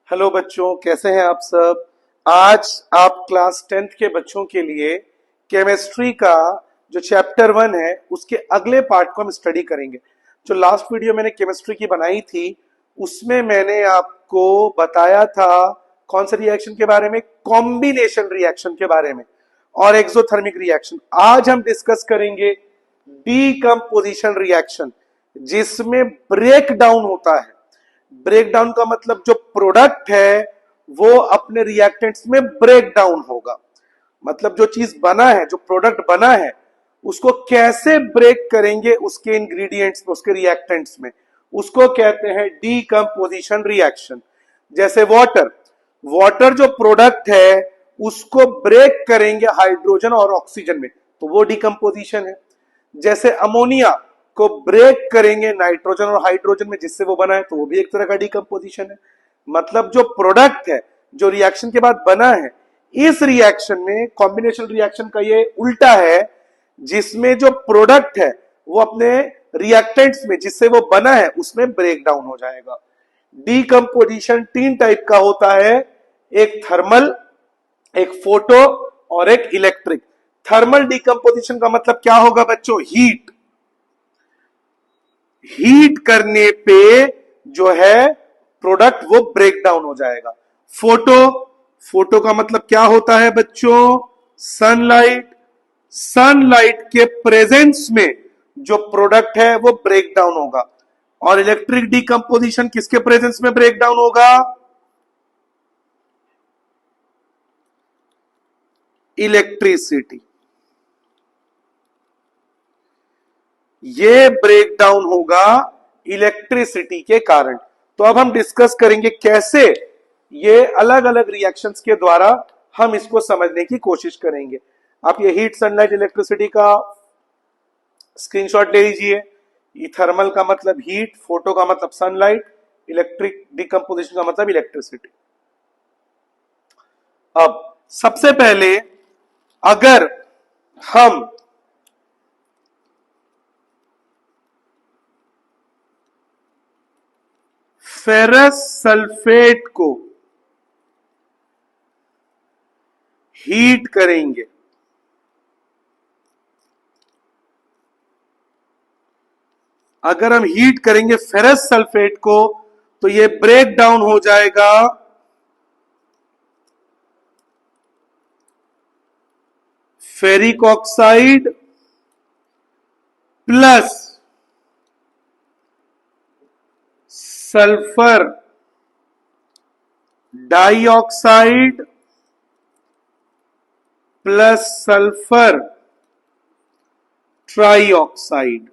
Hello बच्चों, कैसे हैं आप सब। आज आप क्लास 10th के बच्चों के लिए केमिस्ट्री का जो चैप्टर 1 है उसके अगले पार्ट को हम स्टडी करेंगे। जो लास्ट वीडियो मैंने केमिस्ट्री की बनाई थी उसमें मैंने आपको बताया था कौन से रिएक्शन के बारे में, कॉम्बिनेशन रिएक्शन के बारे में और एक्सोथर्मिक रिएक्शन। आज हम डिस्कस करेंगे डीकंपोजिशन रिएक्शन जिसमें ब्रेक डाउन होता है। ब्रेक डाउन का मतलब जो प्रोडक्ट है वो अपने रिएक्टेंट्स में ब्रेक डाउन होगा। मतलब जो चीज बना है, जो प्रोडक्ट बना है उसको कैसे ब्रेक करेंगे उसके इंग्रेडिएंट्स में, उसके रिएक्टेंट्स में, उसको कहते हैं डीकंपोजिशन रिएक्शन। जैसे वाटर, वाटर जो प्रोडक्ट है उसको ब्रेक करेंगे हाइड्रोजन और ऑक्सीजन में, तो वो डीकंपोजिशन है। जैसे अमोनिया को ब्रेक करेंगे नाइट्रोजन और हाइड्रोजन में जिससे वो बना है, तो वो भी एक तरह का डीकंपोजिशन है। मतलब जो प्रोडक्ट है, जो रिएक्शन के बाद बना है, इस रिएक्शन में कॉम्बिनेशन रिएक्शन का ये उल्टा है जिसमें जो प्रोडक्ट है वो अपने रिएक्टेंट्स में जिससे वो बना है उसमें ब्रेक डाउन हो जाएगा। डीकंपोजिशन 3 टाइप का होता है, एक थर्मल, एक फोटो और एक इलेक्ट्रिक। थर्मल डीकंपोजिशन का मतलब क्या होगा बच्चों? हीट। हीट करने पे जो है प्रोडक्ट वो ब्रेक डाउन हो जाएगा। फोटो, फोटो का मतलब क्या होता है बच्चों? सनलाइट। सनलाइट के प्रेजेंस में जो प्रोडक्ट है वो ब्रेक डाउन होगा। और इलेक्ट्रिक डीकंपोजिशन किसके प्रेजेंस में ब्रेक डाउन होगा? इलेक्ट्रिसिटी। ये ब्रेक डाउन होगा इलेक्ट्रिसिटी के कारण। तो अब हम डिस्कस करेंगे कैसे ये अलग अलग रिएक्शंस के द्वारा हम इसको समझने की कोशिश करेंगे। आप ये हीट, सनलाइट, इलेक्ट्रिसिटी का स्क्रीनशॉट ले लीजिए। ये थर्मल का मतलब हीट, फोटो का मतलब सनलाइट, इलेक्ट्रिक डीकंपोजिशन का मतलब इलेक्ट्रिसिटी। अब सबसे पहले अगर हम फेरस सल्फेट को हीट करेंगे, अगर हम हीट करेंगे फेरस सल्फेट को तो ये ब्रेक डाउन हो जाएगा ferric oxide plus sulphur dioxide plus sulphur trioxide.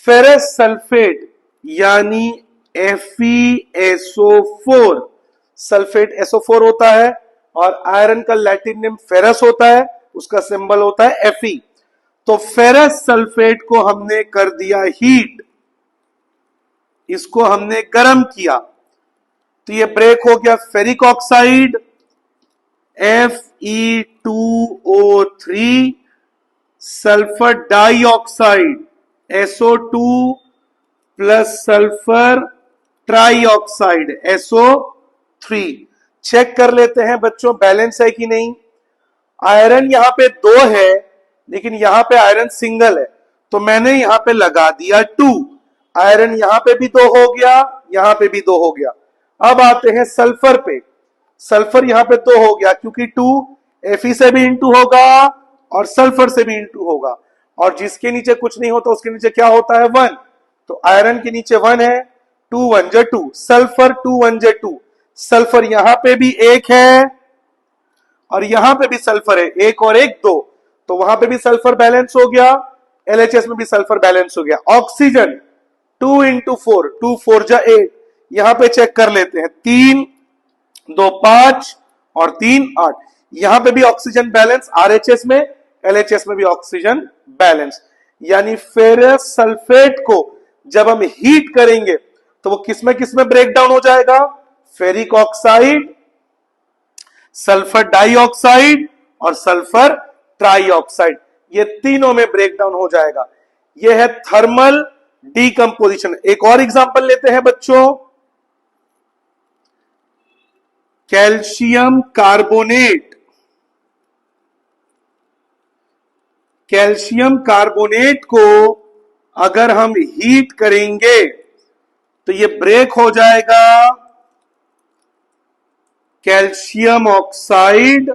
Ferrous sulphate यानी FeSO4, सल्फेट SO4 होता है और आयरन का लैटिन नेम फेरस होता है, उसका सिंबल होता है Fe। तो फेरस सल्फेट को हमने कर दिया हीट, इसको हमने गर्म किया तो ये ब्रेक हो गया ferric oxide Fe2O3, sulphur dioxide SO2 plus sulphur trioxide SO3। Check कर लेते हैं बच्चों बैलेंस है कि नहीं। आयरन यहां पे 2 है लेकिन यहां पे आयरन सिंगल है तो मैंने यहां पे लगा दिया 2। आयरन यहां पे भी 2 हो गया, यहां पे भी 2 हो गया। अब आते हैं सल्फर पे। सल्फर यहां पे 2 हो गया क्योंकि 2 Fe से भी इंटू होगा और सल्फर से भी इंटू होगा, और जिसके नीचे कुछ नहीं होता उसके नीचे क्या होता है? 1। तो आयरन के नीचे 1 है, 2 1 जा 2, सल्फर 2 1 जा 2। सल्फर यहां पे भी 1 है और यहां पे भी सल्फर है, 1 और 1 2, तो वहां पे भी सल्फर बैलेंस हो गया। LHS में भी सल्फर बैलेंस हो गया। ऑक्सीजन 2 इंटू 4, 2 4 जा 8। यहां पे चेक कर लेते हैं, 3 2 5 और 3 8। यहां पे भी ऑक्सीजन बैलेंस, RHS में, LHS में भी ऑक्सीजन बैलेंस। यानी फेरस सल्फेट को जब हम हीट करेंगे तो वो किसमें ब्रेक डाउन हो जाएगा? फेरिक ऑक्साइड, सल्फर डाइऑक्साइड और सल्फर ट्राइऑक्साइड, ये तीनों में ब्रेक डाउन हो जाएगा। ये है थर्मल डीकंपोजिशन। एक और एग्जांपल लेते हैं बच्चों, कैल्शियम कार्बोनेट। कैल्शियम कार्बोनेट को अगर हम हीट करेंगे तो ये ब्रेक हो जाएगा calcium oxide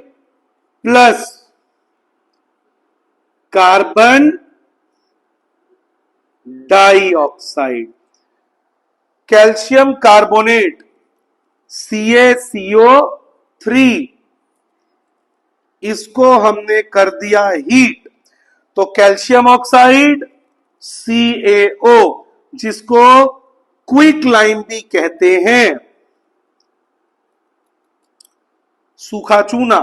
plus carbon dioxide. Calcium carbonate CaCO3, इसको हमने कर दिया हीट, तो कैल्शियम ऑक्साइड CaO, जिसको क्विक लाइम भी कहते हैं, सूखा चूना,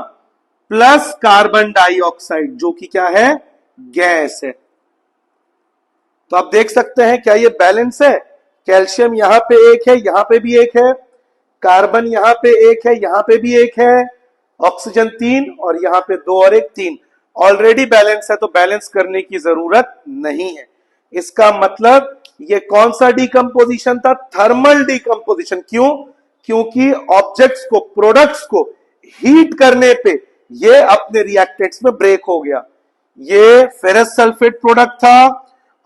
प्लस कार्बन डाइऑक्साइड जो कि क्या है, गैस है। तो आप देख सकते हैं क्या ये बैलेंस है। कैल्शियम यहां पे एक है, यहां पे भी एक है, कार्बन यहां पे एक है, यहां पे भी एक है, ऑक्सीजन 3 और यहां पे 2 और 1 3, ऑलरेडी बैलेंस है, तो बैलेंस करने की जरूरत नहीं है। इसका मतलब ये कौन सा डीकंपोजिशन था, थर्मल डीकंपोजिशन। क्यों? क्योंकि ऑब्जेक्ट्स को, प्रोडक्ट्स को हीट करने पे ये अपने रिएक्टेंट्स में ब्रेक हो गया। ये फेरस सल्फेट प्रोडक्ट था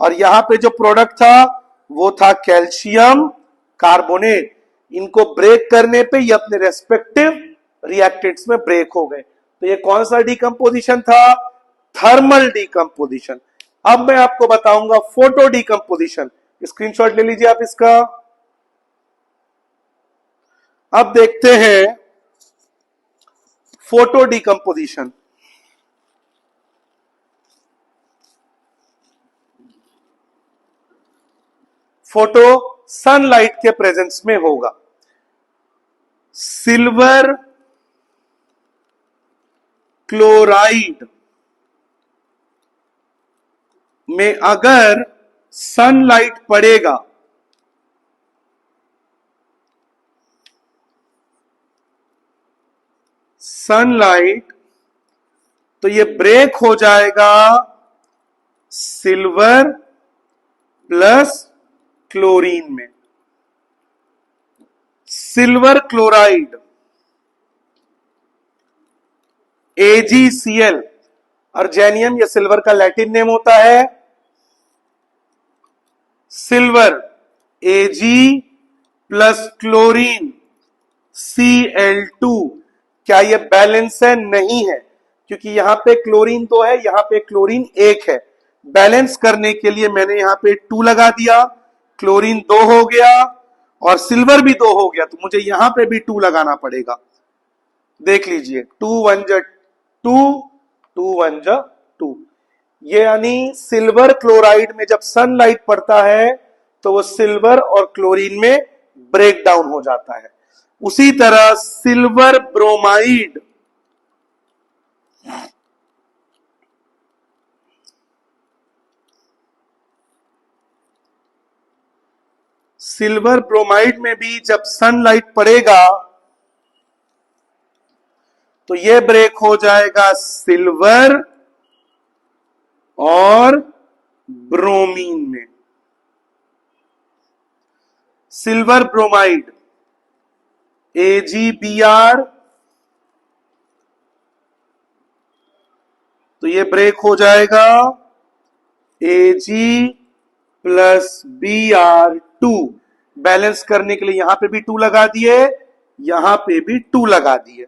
और यहां पे जो प्रोडक्ट था वो था कैल्शियम कार्बोनेट। इनको ब्रेक करने पे ये अपने रेस्पेक्टिव रिएक्टेंट्स में ब्रेक हो गए। तो ये कौन सा डीकंपोजिशन था, थर्मल डीकंपोजिशन। अब मैं आपको बताऊंगा फोटो डीकंपोजिशन। स्क्रीनशॉट ले लीजिए आप इसका। अब देखते हैं फोटो डीकंपोजिशन। फोटो सनलाइट के प्रेजेंस में होगा। सिल्वर क्लोराइड में अगर सनलाइट पड़ेगा तो ये ब्रेक हो जाएगा सिल्वर प्लस क्लोरीन में। सिल्वर क्लोराइड AgCl, अर्जेनियम, यह सिल्वर का लैटिन नेम होता है। Silver Ag plus chlorine Cl2, क्या यह बैलेंस है? नहीं है, क्योंकि यहां पे क्लोरीन तो है, यहां पे क्लोरीन एक है। बैलेंस करने के लिए मैंने यहां पे 2 लगा दिया, क्लोरीन 2 हो गया और सिल्वर भी 2 हो गया, तो मुझे यहां पे भी 2 लगाना पड़ेगा। देख लीजिए, 2 1 2, 2 1 2। ये यानी सिल्वर क्लोराइड में जब सनलाइट पड़ता है तो वो सिल्वर और क्लोरीन में ब्रेक डाउन हो जाता है। उसी तरह सिल्वर ब्रोमाइड, सिल्वर ब्रोमाइड में भी जब सनलाइट पड़ेगा तो ये ब्रेक हो जाएगा सिल्वर और ब्रोमीन में। सिल्वर ब्रोमाइड AgBr, तो ये ब्रेक हो जाएगा Ag प्लस Br2। बैलेंस करने के लिए यहां पे भी 2 लगा दिए, यहां पे भी 2 लगा दिए।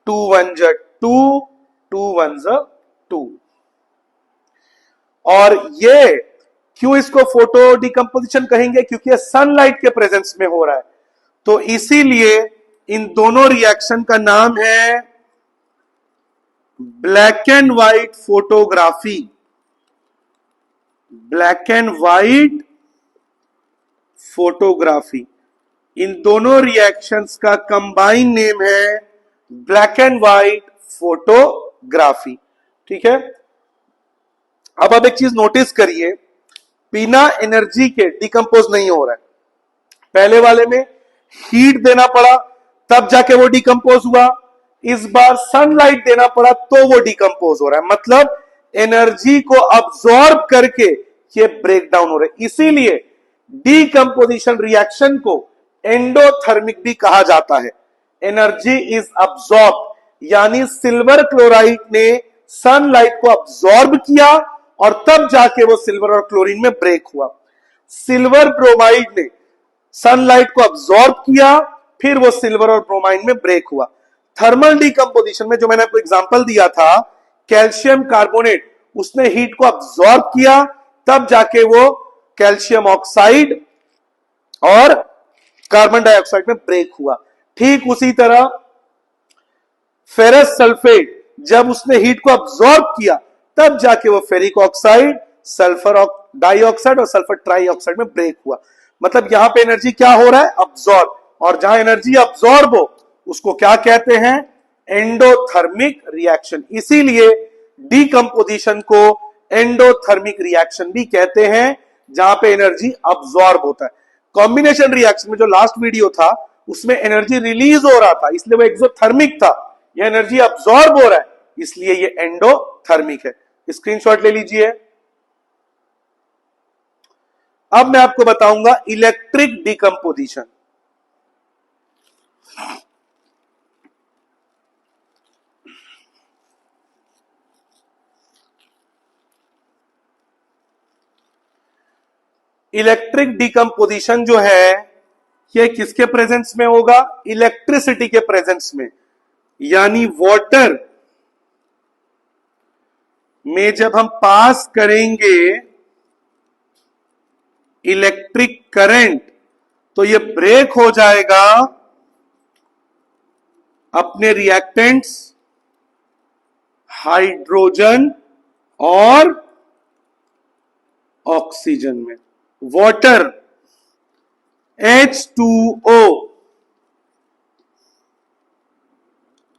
2 1 2, 2 1 2। और ये क्यों इसको फोटो डीकंपोजिशन कहेंगे? क्योंकि ये सनलाइट के प्रेजेंस में हो रहा है, तो इसीलिए इन दोनों रिएक्शन का नाम है black and white photography. Black and white photography, इन दोनों रिएक्शंस का कंबाइन नेम है ब्लैक एंड व्हाइट फोटोग्राफी। ठीक है। अब आप एक चीज नोटिस करिए, बिना एनर्जी के डिकम्पोज नहीं हो रहा है। पहले वाले में हीट देना पड़ा तब जाके वो डिकम्पोज हुआ, इस बार सनलाइट देना पड़ा तो वो डिकम्पोज हो रहा है। मतलब एनर्जी को अब्सॉर्ब करके ये ब्रेक डाउन हो रहे हैं। इसीलिए डीकंपोजिशन रिएक्शन को एंडोथर्मिक भी कहा जाता है। एनर्जी इज अब्सॉर्ब, यानी सिल्वर क्लोराइड ने सनलाइट को अब्सॉर्ब किया और तब जाके वो सिल्वर और क्लोरीन में ब्रेक हुआ। सिल्वर ब्रोमाइड ने सनलाइट को अब्सॉर्ब किया, फिर वो सिल्वर और ब्रोमाइड में ब्रेक हुआ। थर्मल डीकंपोजिशन में जो मैंने आपको एग्जांपल दिया था, कैल्शियम कार्बोनेट, उसने हीट को अब्सॉर्ब किया, तब जाके वो कैल्शियम ऑक्साइड और कार्बन डाइऑक्साइड में ब्रेक हुआ। ठीक उसी तरह फेरस सल्फेट, जब उसने हीट को अब्सॉर्ब किया, तब जाके वो फेरिक ऑक्साइड, सल्फर डाइऑक्साइड और सल्फर ट्राइऑक्साइड में ब्रेक हुआ। मतलब यहां पे एनर्जी क्या हो रहा है? अब्सॉर्ब। और जहां एनर्जी अब्सॉर्ब हो उसको क्या कहते हैं? Endothermic reaction. इसीलिए डीकंपोजिशन को एंडोथर्मिक रिएक्शन भी कहते हैं, जहां पे एनर्जी अब्सॉर्ब होता है। कॉम्बिनेशन रिएक्शन में जो लास्ट वीडियो था उसमें एनर्जी रिलीज हो रहा था, इसलिए वो एक्सोथर्मिक था। यह एनर्जी अब्सॉर्ब हो रहा है, इसलिए ये एंडोथर्मिक है। स्क्रीनशॉट ले लीजिए। अब मैं आपको बताऊंगा इलेक्ट्रिक डीकंपोजिशन। इलेक्ट्रिक डीकंपोजिशन जो है ये किसके प्रेजेंस में होगा? इलेक्ट्रिसिटी के प्रेजेंस में। यानी वाटर में जब हम पास करेंगे इलेक्ट्रिक करंट, तो ये ब्रेक हो जाएगा अपने रिएक्टेंट्स हाइड्रोजन और ऑक्सीजन में। वाटर H2O,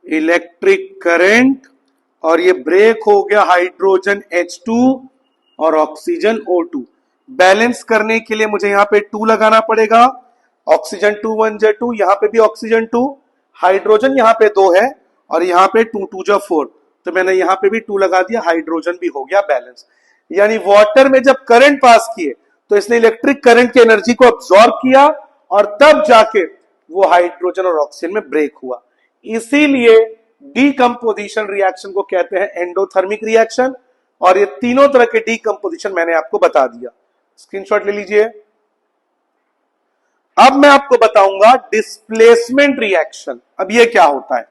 इलेक्ट्रिक करंट, और ये ब्रेक हो गया हाइड्रोजन H2 और ऑक्सीजन O2। बैलेंस करने के लिए मुझे यहां पे 2 लगाना पड़ेगा। ऑक्सीजन 2 1 जा 2, यहां पे भी ऑक्सीजन 2, हाइड्रोजन यहां पे 2 है और यहां पे 2 2 जा 4, तो मैंने यहां पे भी 2 लगा दिया, हाइड्रोजन भी हो गया बैलेंस। यानी वाटर में जब करंट पास किए तो इसने इलेक्ट्रिक करंट की एनर्जी को अब्सॉर्ब किया और तब जाके वो हाइड्रोजन और ऑक्सीजन में ब्रेक हुआ। इसीलिए डीकंपोजिशन रिएक्शन को कहते हैं एंडोथर्मिक रिएक्शन। और ये तीनों तरह के डीकंपोजिशन मैंने आपको बता दिया। स्क्रीनशॉट ले लीजिए। अब मैं आपको बताऊंगा डिस्प्लेसमेंट रिएक्शन। अब ये क्या होता है?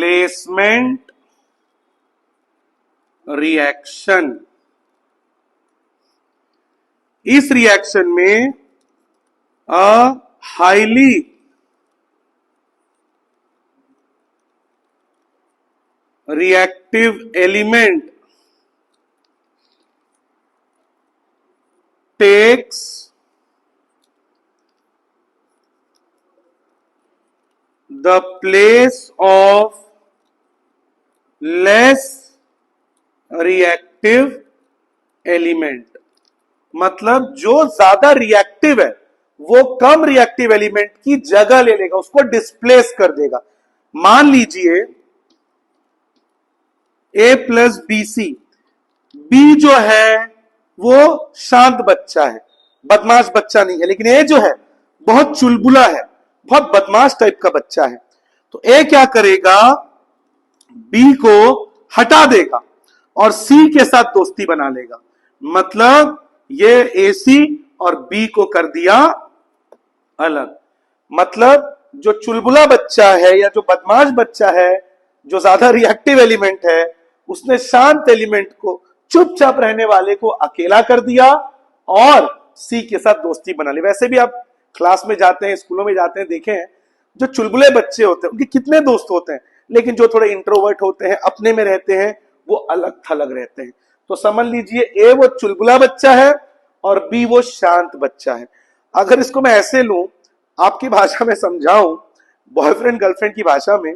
Displacement reaction. इस रिएक्शन में highly reactive element takes the place of less reactive element। मतलब जो ज्यादा रिएक्टिव है वो कम रिएक्टिव एलिमेंट की जगह ले लेगा, उसको डिस्प्लेस कर देगा। मान लीजिए A+BC, बी जो है वो शांत बच्चा है, बदमाश बच्चा नहीं है, लेकिन ए जो है बहुत चुलबुला है, बहुत बदमाश टाइप का बच्चा है। तो ए क्या करेगा? बी को हटा देगा और सी के साथ दोस्ती बना लेगा। मतलब ये AC और बी को कर दिया अलग। मतलब जो चुलबुला बच्चा है या जो बदमाश बच्चा है, जो ज्यादा रिएक्टिव एलिमेंट है, उसने शांत एलिमेंट को, चुपचाप रहने वाले को अकेला कर दिया और सी के साथ दोस्ती बना ली। वैसे भी आप क्लास में जाते हैं, स्कूलों में जाते हैं, देखे हैं जो चुलबुले बच्चे होते हैं उनके कितने दोस्त होते हैं, लेकिन जो थोड़े इंट्रोवर्ट होते हैं, अपने में रहते हैं, वो अलग थलग रहते हैं। तो समझ लीजिए ए वो चुलबुला बच्चा है और बी वो शांत बच्चा है। अगर इसको मैं ऐसे लूं, आपकी भाषा में समझाऊं, बॉयफ्रेंड गर्लफ्रेंड की भाषा में,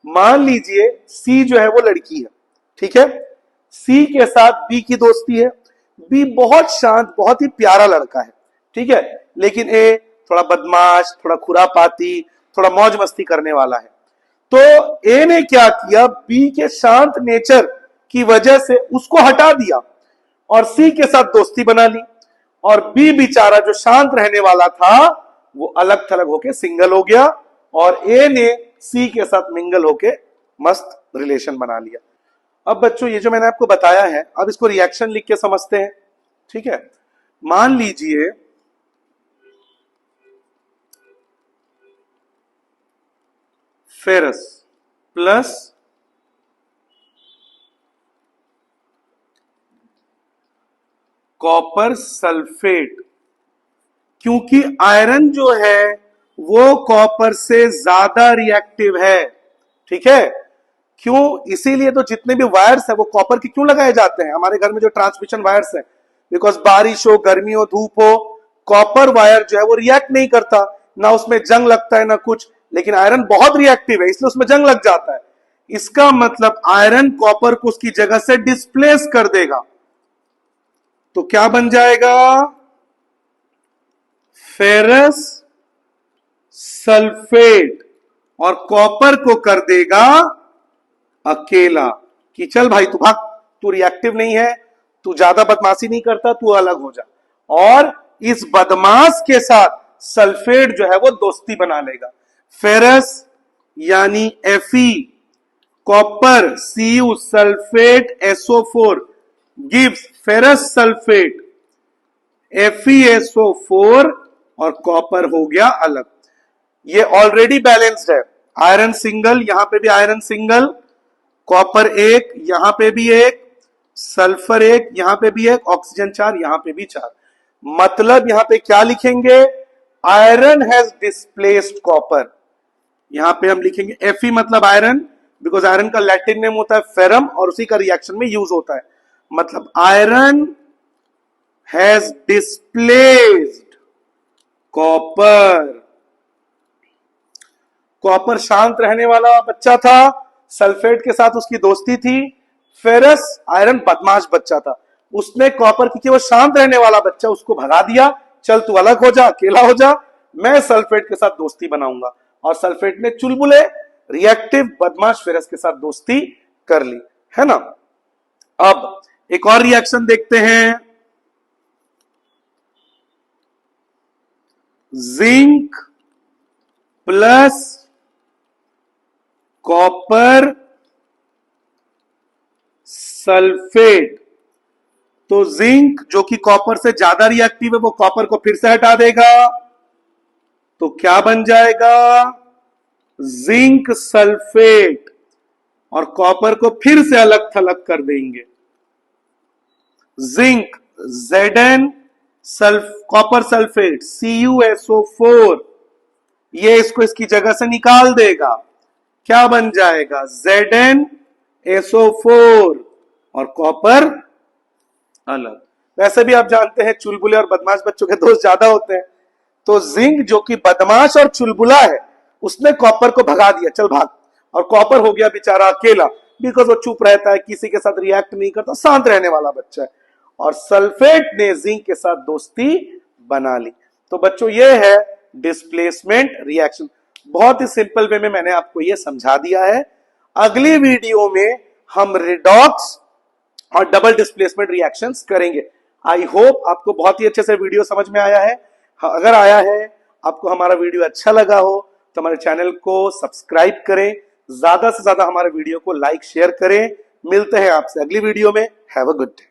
मान लीजिए सी जो है वो लड़की है, ठीक है, सी के साथ बी की दोस्ती है। बी बहुत शांत, बहुत ही प्यारा लड़का है, ठीक है, लेकिन ए थोड़ा बदमाश, थोड़ा खुरापाती, थोड़ा मौज मस्ती करने वाला है। तो ए ने क्या किया, बी के शांत नेचर की वजह से उसको हटा दिया और सी के साथ दोस्ती बना ली, और बी बेचारा जो शांत रहने वाला था वो अलग थलग होके सिंगल हो गया, और ए ने सी के साथ मिंगल होके मस्त रिलेशन बना लिया। अब बच्चों ये जो मैंने आपको बताया है, अब इसको रिएक्शन लिख के समझते हैं, ठीक है। मान लीजिए फेरस प्लस कॉपर सल्फेट, क्योंकि आयरन जो है वो कॉपर से ज्यादा रिएक्टिव है, ठीक है। क्यों? इसीलिए तो जितने भी वायर्स है वो कॉपर के क्यों लगाए जाते हैं हमारे घर में, जो ट्रांसमिशन वायर्स है, बिकॉज बारिश हो, गर्मी हो, धूप हो, कॉपर वायर जो है वो रिएक्ट नहीं करता, ना उसमें जंग लगता है ना कुछ, लेकिन आयरन बहुत रिएक्टिव है इसलिए उसमें जंग लग जाता है। इसका मतलब आयरन कॉपर को उसकी जगह से डिस्प्लेस कर देगा, तो क्या बन जाएगा, फेरस सल्फेट, और कॉपर को कर देगा अकेला, कि चल भाई तू भाग, तू रिएक्टिव नहीं है, तू ज्यादा बदमाशी नहीं करता, तू अलग हो जा। और इस बदमाश के साथ सल्फेट जो है वो दोस्ती बना लेगा। फेरस यानी Fe, copper Cu, sulphate SO4 gives ferrous sulphate FeSO4, और कॉपर हो गया अलग। ये ऑलरेडी बैलेंस्ड है, आयरन सिंगल, यहां पे भी आयरन सिंगल, कॉपर एक, यहां पे भी एक, सल्फर एक, यहां पे भी एक, ऑक्सीजन 4, यहां पे भी 4। मतलब यहां पे क्या लिखेंगे, आयरन हैज डिस्प्लेस्ड कॉपर। यहां पे हम लिखेंगे Fe मतलब आयरन, बिकॉज आयरन का लैटिन नेम होता है फेरम और उसी का रिएक्शन में यूज होता है। मतलब iron has displaced copper. Copper शांत रहने वाला बच्चा था, सल्फेट के साथ उसकी दोस्ती थी। फेरस आयरन बदमाश बच्चा था, उसने कॉपर, क्योंकि वो शांत रहने वाला बच्चा, उसको भगा दिया, चल तू अलग हो जा, अकेला हो जा, मैं सल्फेट के साथ दोस्ती बनाऊंगा। और सल्फेट ने चुलबुले रिएक्टिव बदमाश फेरस के साथ दोस्ती कर ली, है ना। अब एक और रिएक्शन देखते हैं, जिंक प्लस कॉपर सल्फेट। तो जिंक जो कि कॉपर से ज्यादा रिएक्टिव है वो कॉपर को फिर से हटा देगा, तो क्या बन जाएगा, जिंक सल्फेट, और कॉपर को फिर से अलग थलग कर देंगे। Zinc Zn copper sulphate CuSO4, ये इसको इसकी जगह से निकाल देगा, क्या बन जाएगा, ZnSO4, और कॉपर अलग। वैसे भी आप जानते हैं चुलबुले और बदमाश बच्चों के दोस्त ज्यादा होते हैं, तो जिंक जो कि बदमाश और चुलबुला है उसने कॉपर को भगा दिया, चल भाग, और कॉपर हो गया बेचारा अकेला, बिकॉज वो चुप रहता है, किसी के साथ रिएक्ट नहीं करता, शांत रहने वाला बच्चा है। और सल्फेट ने जिंक के साथ दोस्ती बना ली। तो बच्चों ये है डिस्प्लेसमेंट रिएक्शन। बहुत ही सिंपल वे में मैंने आपको ये समझा दिया है। अगली वीडियो में हम रिडॉक्स और डबल डिस्प्लेसमेंट रिएक्शंस करेंगे। आई होप आपको बहुत ही अच्छे से वीडियो समझ में आया है। अगर आया है, आपको हमारा वीडियो अच्छा लगा हो तो हमारे चैनल को सब्सक्राइब करें, ज्यादा से ज्यादा हमारे वीडियो को लाइक शेयर करें। मिलते हैं आपसे अगली वीडियो में। Have a good day.